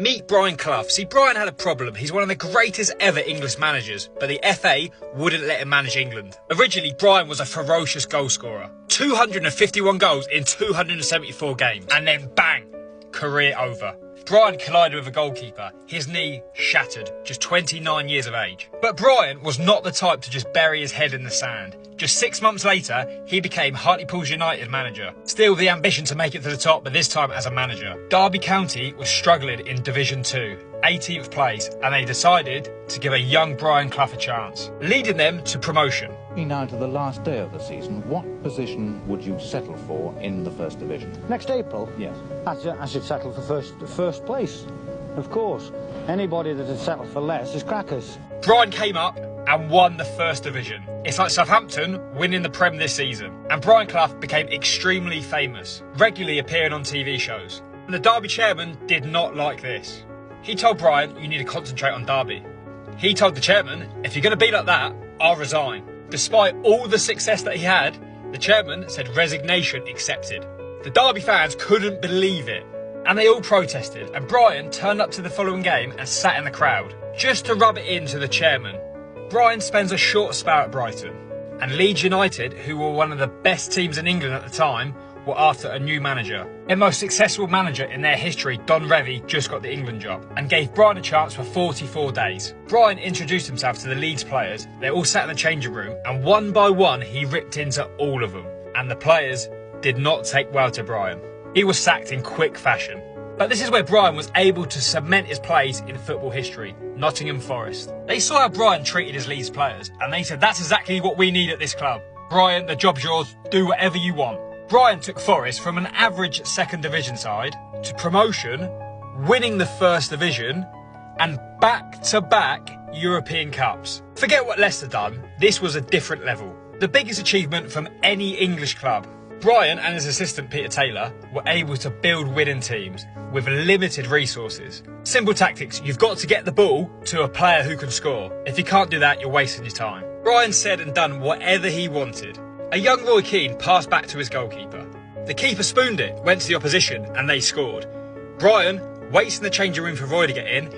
Meet Brian Clough. See, Brian had a problem. He's one of the greatest ever English managers, but the FA wouldn't let him manage England. Originally, Brian was a ferocious goalscorer. 251 goals in 274 games. And then bang, career over. Brian collided with a goalkeeper. His knee shattered, just 29 years of age. But Brian was not the type to just bury his head in the sand. Just 6 months later, he became Hartlepool United manager. Still the ambition to make it to the top, but this time as a manager. Derby County was struggling in Division 2, 18th place, and they decided to give a young Brian Clough a chance, leading them to promotion. Now to the last day of the season, what position would you settle for in the First Division? Next April? Yes. I should settle for first place, of course. Anybody that has settled for less is crackers. Brian came up and won the First Division. It's like Southampton winning the Prem this season. And Brian Clough became extremely famous, regularly appearing on TV shows. And the Derby chairman did not like this. He told Brian, you need to concentrate on Derby. He told the chairman, if you're going to be like that, I'll resign. Despite all the success that he had, the chairman said resignation accepted. The Derby fans couldn't believe it, and they all protested, and Brian turned up to the following game and sat in the crowd, just to rub it into the chairman. Brian spends a short spell at Brighton, and Leeds United, who were one of the best teams in England at the time, were after a new manager. Their most successful manager in their history, Don Revie, just got the England job and gave Brian a chance for 44 days. Brian introduced himself to the Leeds players. They all sat in the changing room, and one by one he ripped into all of them. And the players did not take well to Brian. He was sacked in quick fashion. But this is where Brian was able to cement his place in football history, Nottingham Forest. They saw how Brian treated his Leeds players, and they said, that's exactly what we need at this club. Brian, the job's yours, do whatever you want. Brian took Forest from an average second division side to promotion, winning the First Division, and back-to-back European Cups. Forget what Leicester done, this was a different level. The biggest achievement from any English club. Brian and his assistant Peter Taylor were able to build winning teams with limited resources. Simple tactics, you've got to get the ball to a player who can score. If you can't do that, you're wasting your time. Brian said and done whatever he wanted. A young Roy Keane passed back to his goalkeeper. The keeper spooned it, went to the opposition, and they scored. Brian waits in the changing room for Roy to get in.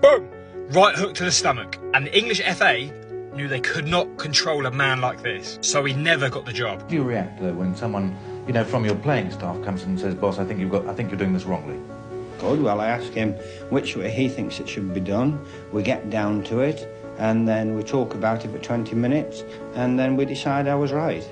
Boom! Right hook to the stomach. And the English FA knew they could not control a man like this, so he never got the job. How do you react though when someone, from your playing staff comes in and says, boss, I think you're doing this wrongly? Good. Well, I ask him which way he thinks it should be done. We get down to it, and then we talk about it for 20 minutes, and then we decide I was right.